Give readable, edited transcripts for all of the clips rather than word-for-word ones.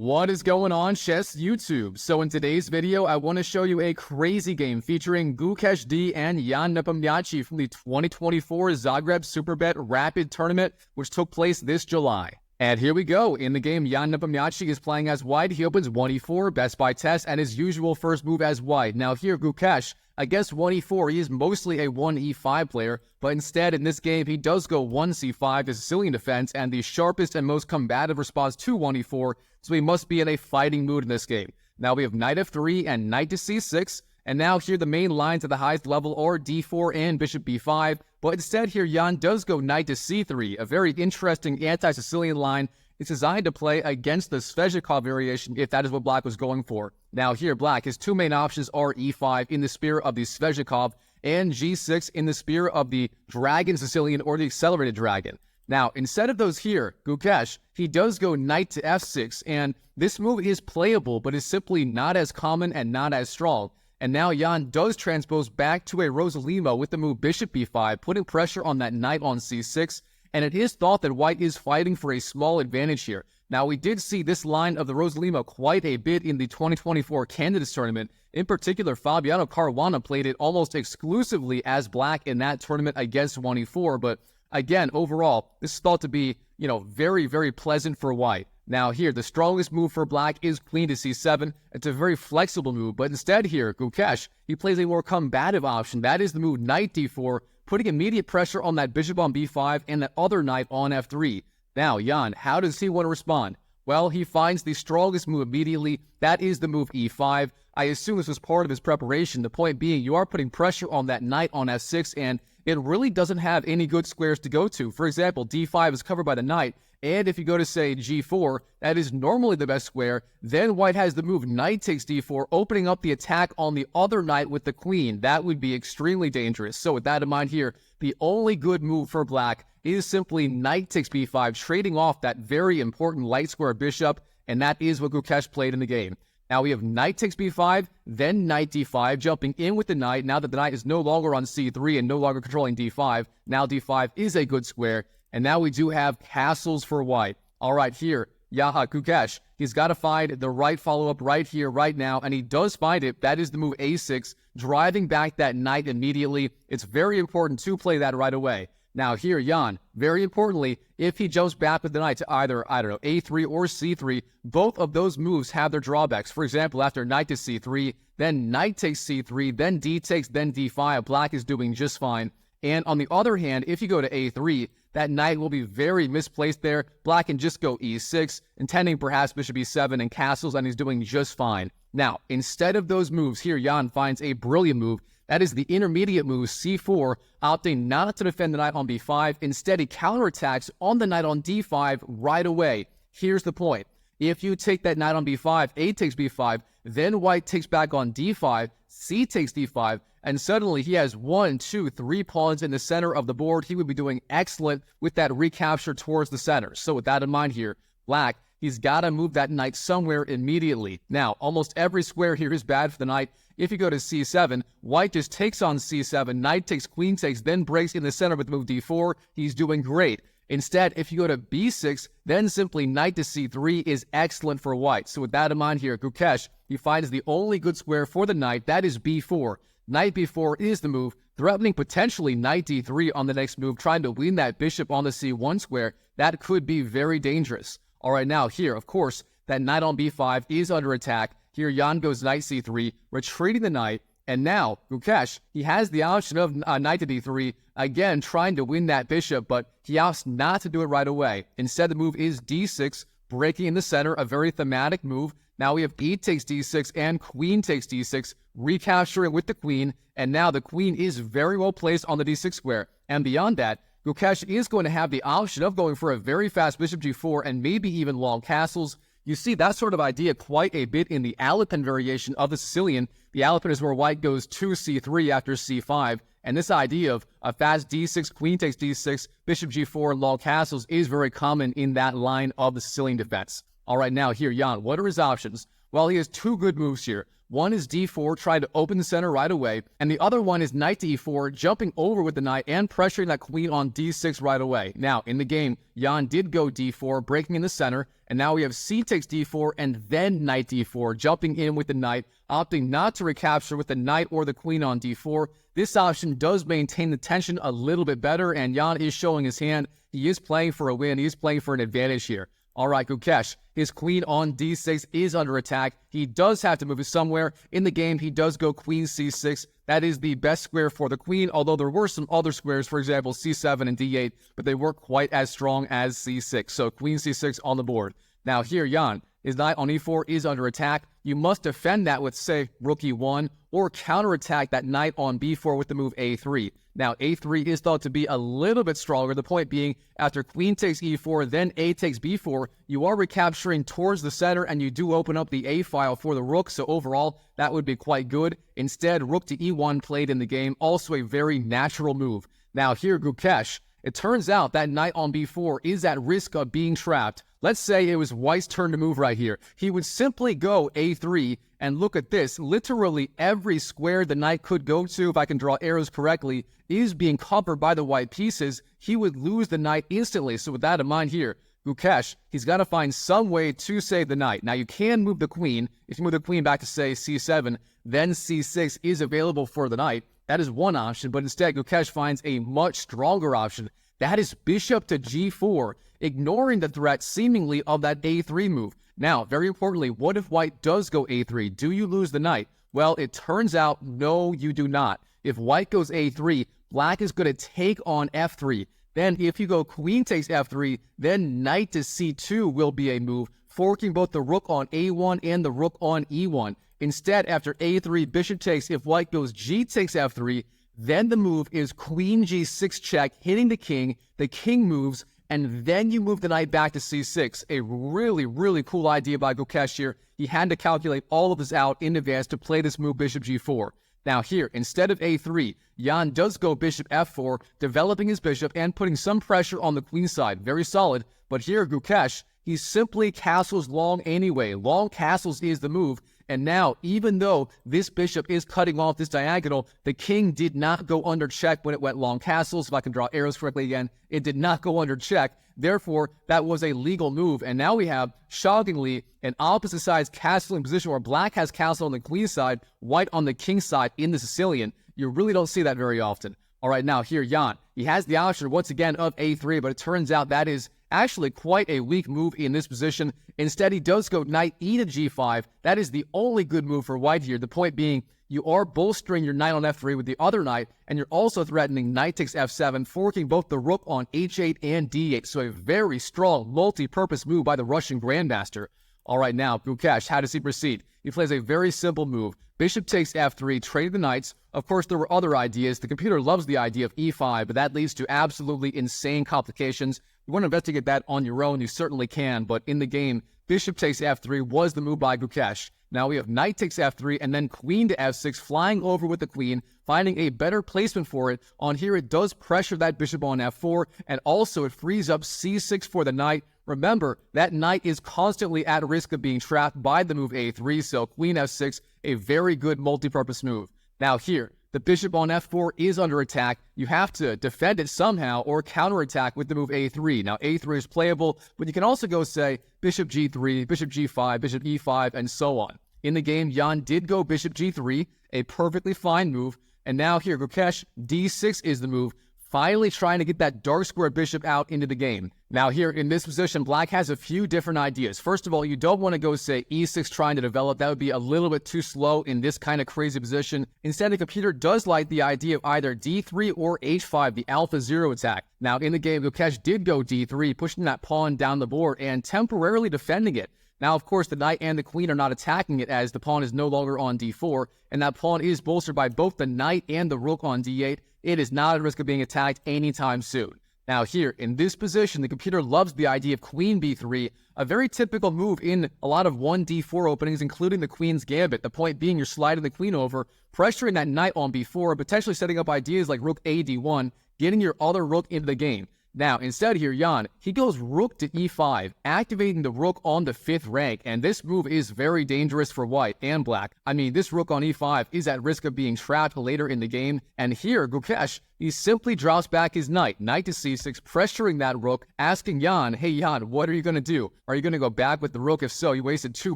What is going on, Chess YouTube? So in today's video, I want to show you a crazy game featuring Gukesh D and Ian Nepomniachtchi from the 2024 Zagreb Superbet Rapid Tournament, which took place this July. And here we go. In the game, Ian Nepomniachtchi is playing as white. He opens 1e4, best by test, and his usual first move as white. Now here, Gukesh, against 1e4, he is mostly a 1e5 player, but instead in this game, he does go 1c5 to Sicilian Defense, and the sharpest and most combative response to 1e4, so he must be in a fighting mood in this game. Now we have knight f3 and knight to c6, and now here the main lines at the highest level are d4 and bishop b5, but instead here Ian does go knight to c3, a very interesting anti-Sicilian line. It's designed to play against the Zagreb variation if that is what black was going for. Now here black, his two main options are e5 in the spirit of the Zagreb and g6 in the spirit of the dragon Sicilian or the accelerated dragon. Now, instead of those here, Gukesh, he does go knight to f6, and this move is playable, but is simply not as common and not as strong. And now Ian does transpose back to a Rossolimo with the move bishop b5, putting pressure on that knight on c6, and it is thought that white is fighting for a small advantage here. Now, we did see this line of the Rossolimo quite a bit in the 2024 Candidates Tournament. In particular, Fabiano Caruana played it almost exclusively as black in that tournament against 1e4, but again, overall, this is thought to be, very, very pleasant for white. Now here, the strongest move for black is queen to c7. It's a very flexible move, but instead here, Gukesh, he plays a more combative option. That is the move knight d4, putting immediate pressure on that bishop on b5 and that other knight on f3. Now, Ian, how does he want to respond? Well, he finds the strongest move immediately. That is the move e5. I assume this was part of his preparation. The point being, you are putting pressure on that knight on f6, and it really doesn't have any good squares to go to. For example, d5 is covered by the knight, and if you go to, say, g4, that is normally the best square. Then white has the move knight takes d4, opening up the attack on the other knight with the queen. That would be extremely dangerous. So with that in mind here, the only good move for black is simply knight takes b5, trading off that very important light square bishop, and that is what Gukesh played in the game. Now we have knight takes b5, then knight d5, jumping in with the knight. Now that the knight is no longer on c3 and no longer controlling d5, now d5 is a good square. And now we do have castles for white. All right, here, Gukesh, he's got to find the right follow-up right here, right now, and he does find it. That is the move a6, driving back that knight immediately. It's very important to play that right away. Now here, Ian, very importantly, if he jumps back with the knight to either, a3 or c3, both of those moves have their drawbacks. For example, after knight to c3, then knight takes c3, then d takes, then d5, black is doing just fine. And on the other hand, if you go to a3, that knight will be very misplaced there. Black can just go e6, intending perhaps bishop e7 and castles, and he's doing just fine. Now, instead of those moves, here Ian finds a brilliant move. That is the intermediate move, c4, opting not to defend the knight on b5. Instead, he counterattacks on the knight on d5 right away. Here's the point. If you take that knight on b5, a takes b5, then white takes back on d5, c takes d5, and suddenly he has 1, 2, 3 pawns in the center of the board. He would be doing excellent with that recapture towards the center. So with that in mind here, black, he's got to move that knight somewhere immediately. Now, almost every square here is bad for the knight. If you go to c7, white just takes on c7, knight takes, queen takes, then breaks in the center with move d4. He's doing great. Instead, if you go to b6, then simply knight to c3 is excellent for white. So with that in mind here, Gukesh, he finds the only good square for the knight. That is b4. Knight b4 is the move, threatening potentially knight d3 on the next move, trying to win that bishop on the c1 square. That could be very dangerous. All right, now here, of course, that knight on b5 is under attack. Here, Ian goes knight c3, retreating the knight. And now, Gukesh, he has the option of knight to d3, again, trying to win that bishop, but he opts not to do it right away. Instead, the move is d6, breaking in the center, a very thematic move. Now we have e takes d6 and queen takes d6, recapturing with the queen, and now the queen is very well placed on the d6 square. And beyond that, Gukesh is going to have the option of going for a very fast bishop g4 and maybe even long castles. You see that sort of idea quite a bit in the Alpen variation of the Sicilian. The Alpen is where white goes to c3 after c5, and this idea of a fast d6, queen takes d6, bishop g4, and long castles is very common in that line of the Sicilian defense. All right, now here, Jan, what are his options? Well, he has two good moves here. One is d4, trying to open the center right away, and the other one is knight to e4, jumping over with the knight and pressuring that queen on d6 right away. Now, in the game, Jan did go d4, breaking in the center, and now we have c takes d4 and then knight d4, jumping in with the knight, opting not to recapture with the knight or the queen on d4. This option does maintain the tension a little bit better, and Jan is showing his hand. He is playing for a win. He is playing for an advantage here. All right, Gukesh, his queen on d6 is under attack. He does have to move it somewhere. In the game, he does go queen c6. That is the best square for the queen, although there were some other squares, for example, c7 and d8, but they weren't quite as strong as c6. So queen c6 on the board. Now here, Jan, his knight on e4 is under attack. You must defend that with, say, rook e1, or counterattack that knight on b4 with the move a3. Now, a3 is thought to be a little bit stronger. The point being, after queen takes e4, then a takes b4, you are recapturing towards the center, and you do open up the a file for the rook, so overall, that would be quite good. Instead, rook to e1 played in the game, also a very natural move. Now here, Gukesh, it turns out that knight on b4 is at risk of being trapped. Let's say it was White's turn to move right here. He would simply go a3, and look at this. Literally every square the knight could go to, if I can draw arrows correctly, is being covered by the white pieces. He would lose the knight instantly. So with that in mind here, Gukesh, he's got to find some way to save the knight. Now you can move the queen. If you move the queen back to, say, c7, then c6 is available for the knight. That is one option, but instead Gukesh finds a much stronger option. That is bishop to g4, ignoring the threat seemingly of that a3 move. Now, very importantly, what if White does go a3? Do you lose the knight? Well, it turns out, no, you do not. If White goes a3, Black is going to take on f3. Then if you go queen takes f3, then knight to c2 will be a move, forking both the rook on a1 and the rook on e1. Instead, after a3, bishop takes, if White goes g takes f3, then the move is queen g6 check, hitting the king moves, and then you move the knight back to c6. A really, really cool idea by Gukesh here. He had to calculate all of this out in advance to play this move bishop g4. Now here, instead of a3, Jan does go bishop f4, developing his bishop and putting some pressure on the queen side. Very solid. But here, Gukesh, he simply castles long anyway. Long castles is the move. And now, even though this bishop is cutting off this diagonal, the king did not go under check when it went long castles. If I can draw arrows correctly again, it did not go under check. Therefore, that was a legal move. And now we have, shockingly, an opposite sides castling position where Black has castle on the queen side, White on the king side in the Sicilian. You really don't see that very often. All right, now here, Jan, he has the option once again of a3, but it turns out that is actually quite a weak move in this position. Instead, he does go knight e to g5. That is the only good move for White here. The point being, you are bolstering your knight on f3 with the other knight, and you're also threatening knight takes f7, forking both the rook on h8 and d8. So a very strong multi-purpose move by the Russian grandmaster. All right, now, Gukesh, how does he proceed? He plays a very simple move. Bishop takes f3, trading the knights. Of course, there were other ideas. The computer loves the idea of e5, but that leads to absolutely insane complications. You want to investigate that on your own, you certainly can, but in the game, bishop takes f3 was the move by Gukesh. Now we have knight takes f3 and then queen to f6, flying over with the queen, finding a better placement for it. On here, it does pressure that bishop on f4, and also it frees up c6 for the knight. Remember, that knight is constantly at risk of being trapped by the move a3, so queen f6, a very good multi-purpose move. Now here, the bishop on f4 is under attack. You have to defend it somehow or counterattack with the move a3. Now, a3 is playable, but you can also go, say, bishop g3, bishop g5, bishop e5, and so on. In the game, Jan did go bishop g3, a perfectly fine move. And now here, Gukesh, d6 is the move, finally trying to get that dark squared bishop out into the game. Now here, in this position, Black has a few different ideas. First of all, you don't want to go, say, e6 trying to develop. That would be a little bit too slow in this kind of crazy position. Instead, the computer does like the idea of either d3 or h5, the alpha 0 attack. Now, in the game, Gukesh did go d3, pushing that pawn down the board and temporarily defending it. Now, of course, the knight and the queen are not attacking it as the pawn is no longer on d4, and that pawn is bolstered by both the knight and the rook on d8. It is not at risk of being attacked anytime soon. Now here, in this position, the computer loves the idea of queen b3, a very typical move in a lot of 1d4 openings, including the queen's gambit. The point being, you're sliding the queen over, pressuring that knight on b4, potentially setting up ideas like rook a d1, getting your other rook into the game. Now, instead here, Jan, he goes rook to e5, activating the rook on the 5th rank, and this move is very dangerous for white and black. I mean, this rook on e5 is at risk of being trapped later in the game, and here, Gukesh, he simply drops back his knight to c6, pressuring that rook, asking Jan, hey Jan, what are you going to do? Are you going to go back with the rook? If so, you wasted 2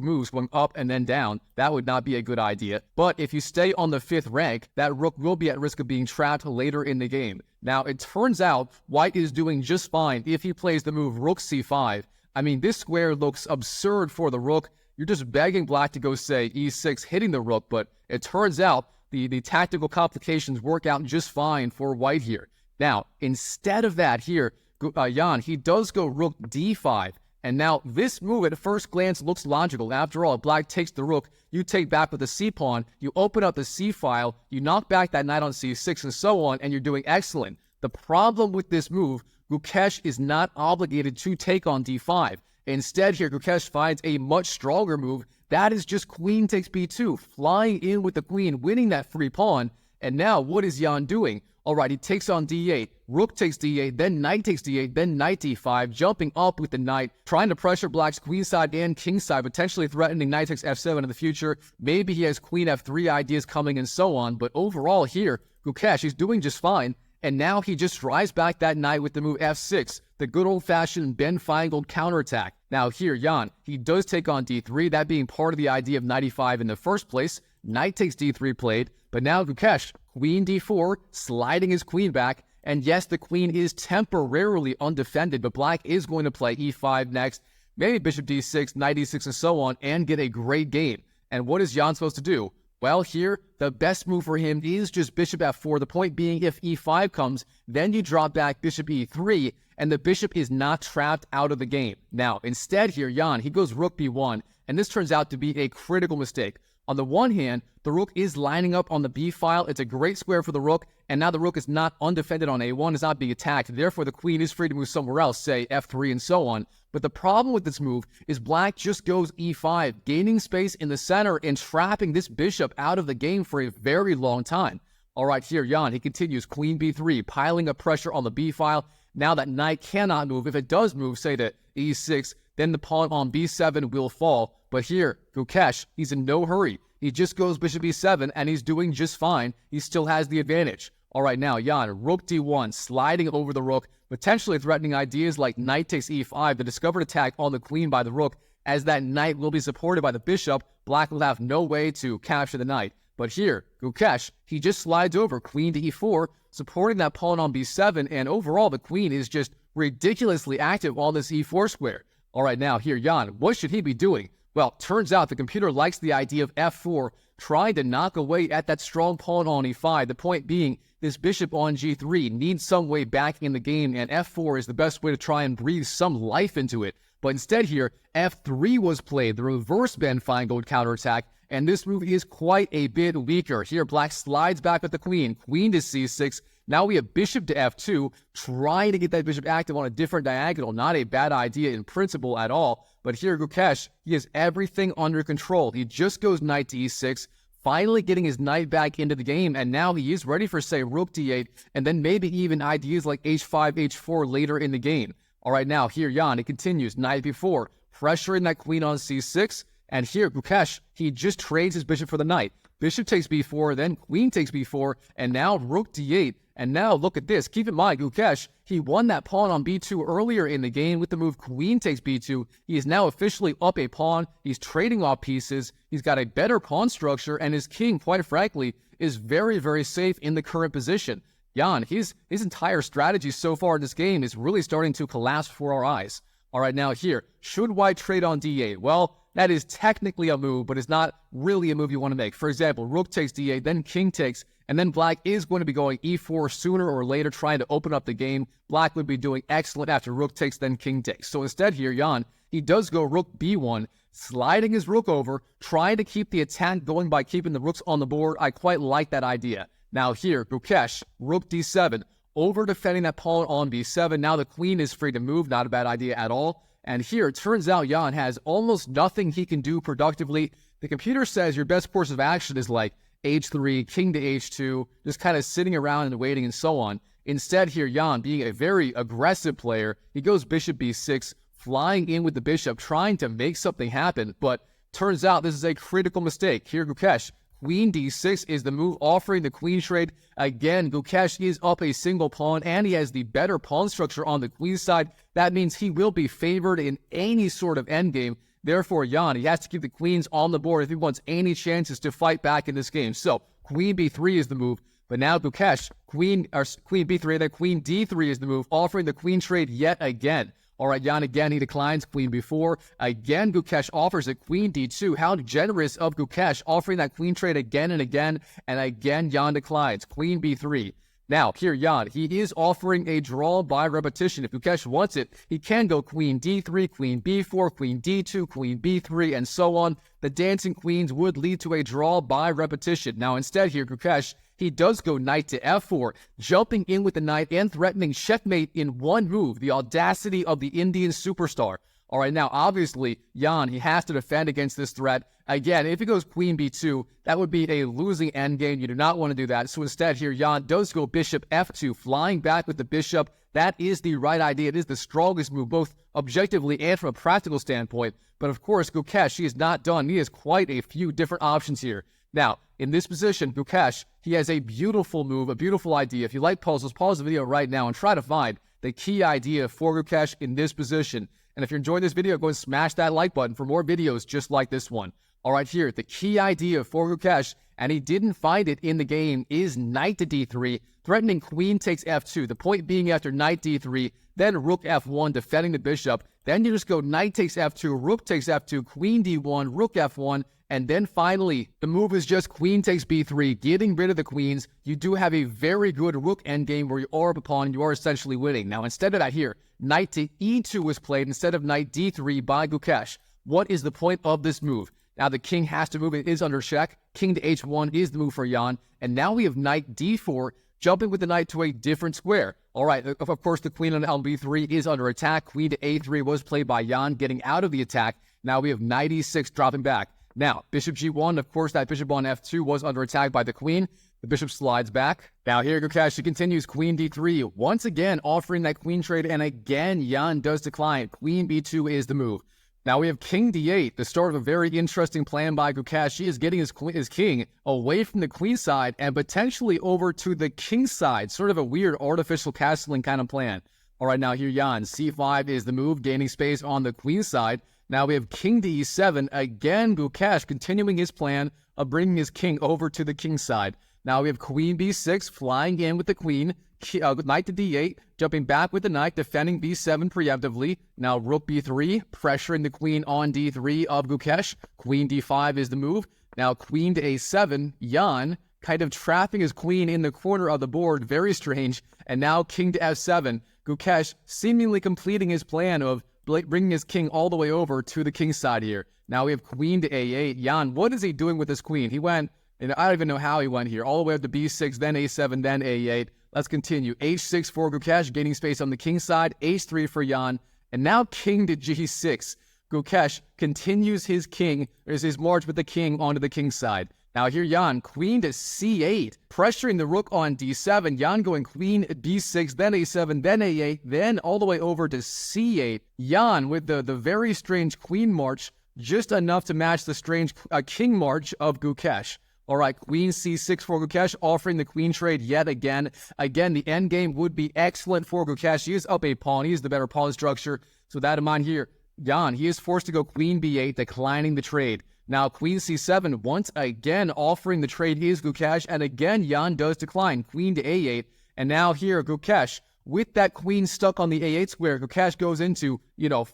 moves going up and then down. That would not be a good idea. But if you stay on the 5th rank, that rook will be at risk of being trapped later in the game. Now, it turns out white is doing just fine if he plays the move rook c5. I mean, this square looks absurd for the rook. You're just begging black to go, say, e6, hitting the rook, but it turns out the tactical complications work out just fine for white here. Now, instead of that here, Jan, he does go rook d5. And now this move at first glance looks logical. After all, black takes the rook, you take back with the c-pawn, you open up the c-file, you knock back that knight on c6 and so on, and you're doing excellent. The problem with this move, Gukesh is not obligated to take on d5. Instead here, Gukesh finds a much stronger move. That is just queen takes b2, flying in with the queen, winning that free pawn. And now, what is Jan doing? Alright, he takes on d8, rook takes d8, then knight takes d8, then knight d5, jumping up with the knight, trying to pressure black's queenside and kingside, potentially threatening knight takes f7 in the future. Maybe he has queen f3 ideas coming and so on, but overall here, Gukesh, he's doing just fine. And now he just drives back that knight with the move f6, the good old-fashioned Ben-Feingold counterattack. Now here, Jan, he does take on d3, that being part of the idea of knight e5 in the first place. Knight takes d3 played, but now Gukesh, queen d4, sliding his queen back. And yes, the queen is temporarily undefended, but black is going to play e5 next, maybe bishop d6, knight e6, and so on, and get a great game. And what is Jan supposed to do? Well, here, the best move for him is just bishop f4. The point being, if e5 comes, then you drop back bishop e3, and the bishop is not trapped out of the game. Now, instead here, Jan, he goes rook b1, and this turns out to be a critical mistake. On the one hand, the rook is lining up on the b file. It's a great square for the rook, and now the rook is not undefended on a1, is not being attacked. Therefore, the queen is free to move somewhere else, say f3 and so on. But the problem with this move is black just goes e5, gaining space in the center and trapping this bishop out of the game for a very long time. All right, here, Jan, he continues queen b3, piling up pressure on the b file. Now that knight cannot move. If it does move, say to e6, then the pawn on b7 will fall. But here, Gukesh, he's in no hurry. He just goes bishop e7, and he's doing just fine. He still has the advantage. All right, now, Jan, rook d1, sliding over the rook, potentially threatening ideas like knight takes e5, the discovered attack on the queen by the rook. As that knight will be supported by the bishop, black will have no way to capture the knight. But here, Gukesh, he just slides over queen to e4, supporting that pawn on b7, and overall, the queen is just ridiculously active on this e4 square. All right, now, here, Jan, what should he be doing? Well, turns out the computer likes the idea of f4, trying to knock away at that strong pawn on e5. The point being, this bishop on g3 needs some way back in the game, and f4 is the best way to try and breathe some life into it. But instead here, f3 was played, the reverse Ben-Feingold counterattack, and this move is quite a bit weaker. Here, black slides back with the queen to c6. Now we have bishop to f2, trying to get that bishop active on a different diagonal. Not a bad idea in principle at all. But here, Gukesh, he has everything under control. He just goes knight to e6, finally getting his knight back into the game, and now he is ready for, say, rook d8, and then maybe even ideas like h5, h4 later in the game. All right, now, here, Jan, it continues, knight b4, pressuring that queen on c6, and here, Gukesh, he just trades his bishop for the knight. Bishop takes b4, then queen takes b4, and now rook d8. And now look at this. Keep in mind, Gukesh, he won that pawn on b2 earlier in the game with the move queen takes b2. He is now officially up a pawn. He's trading off pieces. He's got a better pawn structure, and his king, quite frankly, is very, very safe in the current position. Jan, his entire strategy so far in this game is really starting to collapse before our eyes. All right, now here, should white trade on d8? Well, that is technically a move, but it's not really a move you want to make. For example, rook takes d8, then king takes, and then black is going to be going e4 sooner or later, trying to open up the game. Black would be doing excellent after rook takes, then king takes. So instead here, Jan, he does go rook b1, sliding his rook over, trying to keep the attack going by keeping the rooks on the board. I quite like that idea. Now here, Gukesh, rook d7, over defending that pawn on b7. Now the queen is free to move, not a bad idea at all. And here, it turns out Jan has almost nothing he can do productively. The computer says your best course of action is like h3, king to h2, just kind of sitting around and waiting and so on. Instead here, Jan, being a very aggressive player, he goes bishop b6, flying in with the bishop, trying to make something happen, but turns out this is a critical mistake. Here, Gukesh, queen d6 is the move, offering the queen trade. Again, Gukesh is up a single pawn, and he has the better pawn structure on the queen side. That means he will be favored in any sort of endgame. Therefore, Jan, he has to keep the queens on the board if he wants any chances to fight back in this game. So, queen b3 is the move. But now Gukesh, queen b3, then queen d3 is the move, offering the queen trade yet again. All right, Jan, again, he declines queen b4. Again, Gukesh offers it queen d2. How generous of Gukesh, offering that queen trade again and again. And again, Jan declines. Queen b3. Now, here, Jan, he is offering a draw by repetition. If Gukesh wants it, he can go queen d3, queen b4, queen d2, queen b3, and so on. The dancing queens would lead to a draw by repetition. Now, instead here, Gukesh, he does go knight to f4, jumping in with the knight and threatening checkmate in one move, the audacity of the Indian superstar. All right, now, obviously, Jan, he has to defend against this threat. Again, if he goes queen b2, that would be a losing endgame. You do not want to do that. So instead here, Jan does go bishop f2, flying back with the bishop. That is the right idea. It is the strongest move, both objectively and from a practical standpoint. But of course, Gukesh, he is not done. He has quite a few different options here. Now, in this position, Gukesh, he has a beautiful move, a beautiful idea. If you like puzzles, pause the video right now and try to find the key idea for Gukesh in this position. And if you're enjoying this video, go and smash that like button for more videos just like this one. All right, here, the key idea for Gukesh, and he didn't find it in the game, is knight to d3, threatening queen takes f2. The point being after knight d3, then rook f1, defending the bishop. Then you just go knight takes f2, rook takes f2, queen d1, rook f1, and then finally, the move is just queen takes b3, getting rid of the queens. You do have a very good rook endgame where you are up a pawn, you are essentially winning. Now, instead of that here, knight to e2 was played instead of knight d3 by Gukesh. What is the point of this move? Now, the king has to move. It is under check. King to h1 is the move for Jan. And now we have knight d4, jumping with the knight to a different square. All right, of course, the queen on b3 is under attack. Queen to a3 was played by Jan, getting out of the attack. Now we have knight e6 dropping back. Now, bishop g1, of course, that bishop on f2 was under attack by the queen. The bishop slides back. Now here, Gukesh continues queen d3, once again offering that queen trade, and again, Jan does decline. Queen b2 is the move. Now we have king d8, the start of a very interesting plan by Gukesh. He is getting his king away from the queen side and potentially over to the king side, sort of a weird artificial castling kind of plan. All right, now here, Jan, c5 is the move, gaining space on the queen side. Now we have king to e7. Again, Gukesh continuing his plan of bringing his king over to the king side. Now we have queen b6, flying in with the queen. Knight to d8, jumping back with the knight, defending b7 preemptively. Now rook b3, pressuring the queen on d3 of Gukesh. Queen d5 is the move. Now queen to a7, Jan kind of trapping his queen in the corner of the board. Very strange. And now king to f7. Gukesh seemingly completing his plan of bringing his king all the way over to the king side here. Now we have queen to a8. Jan, what is he doing with his queen? He went, and I don't even know how he went here, all the way up to b6, then a7, then a8. Let's continue. h6 for Gukesh, gaining space on the king side. h3 for Jan. And now king to g6. Gukesh continues his march with the king onto the king side. Now here, Jan, queen to c8, pressuring the rook on d7. Jan going queen b6, then a7, then a8, then all the way over to c8. Jan with the very strange queen march, just enough to match the strange king march of Gukesh. All right, queen c6 for Gukesh, offering the queen trade yet again. Again, the endgame would be excellent for Gukesh. He is up a pawn. He is the better pawn structure. So that in mind here, Jan, he is forced to go queen b8, declining the trade. Now, queen c7, once again offering the trade is Gukesh, and again, Jan does decline. Queen to a8, and now here, Gukesh, with that queen stuck on the a8 square, Gukesh goes into,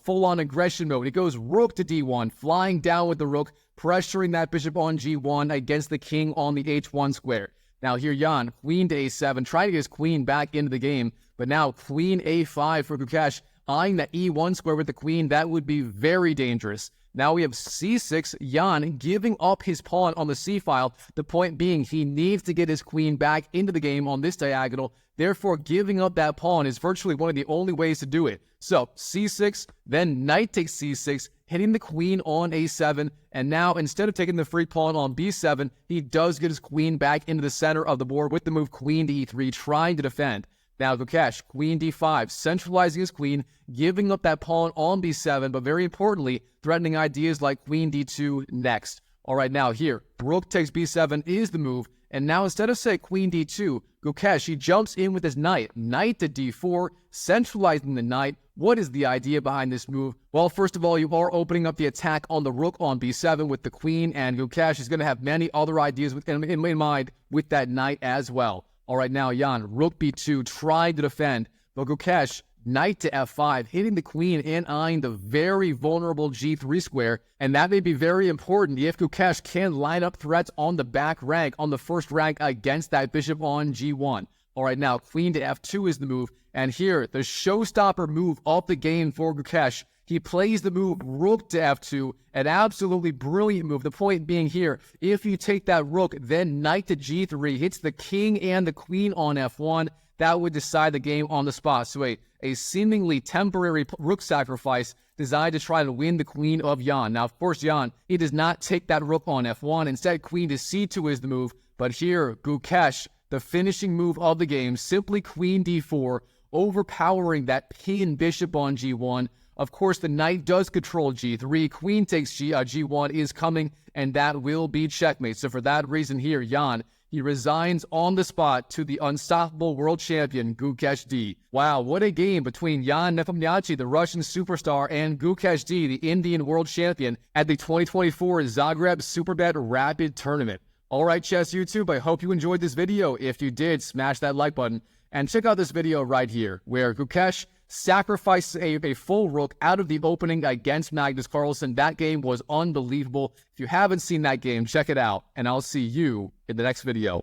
full-on aggression mode. He goes rook to d1, flying down with the rook, pressuring that bishop on g1 against the king on the h1 square. Now here, Jan, queen to a7, trying to get his queen back into the game, but now queen a5 for Gukesh, eyeing that e1 square with the queen. That would be very dangerous. Now we have c6, Jan giving up his pawn on the c-file, the point being he needs to get his queen back into the game on this diagonal. Therefore, giving up that pawn is virtually one of the only ways to do it. So, c6, then knight takes c6, hitting the queen on a7, and now instead of taking the free pawn on b7, he does get his queen back into the center of the board with the move queen to e3, trying to defend. Now Gukesh, queen d5, centralizing his queen, giving up that pawn on b7, but very importantly, threatening ideas like queen d2 next. All right, now here, rook takes b7 is the move, and now instead of, say, queen d2, Gukesh, he jumps in with his knight to d4, centralizing the knight. What is the idea behind this move? Well, first of all, you are opening up the attack on the rook on b7 with the queen, and Gukesh is going to have many other ideas in mind with that knight as well. All right, now Jan, rook b2, trying to defend, but Gukesh, knight to f5, hitting the queen and eyeing the very vulnerable g3 square, and that may be very important if Gukesh can line up threats on the back rank, on the first rank against that bishop on g1. All right, now queen to f2 is the move, and here, the showstopper move of the game for Gukesh. He plays the move rook to f2, an absolutely brilliant move. The point being here, if you take that rook, then knight to g3, hits the king and the queen on f1, that would decide the game on the spot. So a seemingly temporary rook sacrifice designed to try to win the queen of Jan. Now, of course, Jan, he does not take that rook on f1. Instead, queen to c2 is the move. But here, Gukesh, the finishing move of the game, simply queen d4, overpowering that pinned bishop on g1. Of course, the knight does control g3. Queen takes g1 is coming, and that will be checkmate. So for that reason here, Jan, he resigns on the spot to the unstoppable world champion, Gukesh D. Wow, what a game between Ian Nepomniachtchi, the Russian superstar, and Gukesh D, the Indian world champion, at the 2024 Zagreb Superbet Rapid Tournament. All right, Chess YouTube, I hope you enjoyed this video. If you did, smash that like button. And check out this video right here, where Gukesh sacrifices a full rook out of the opening against Magnus Carlsen. That game was unbelievable. If you haven't seen that game, check it out, and I'll see you in the next video.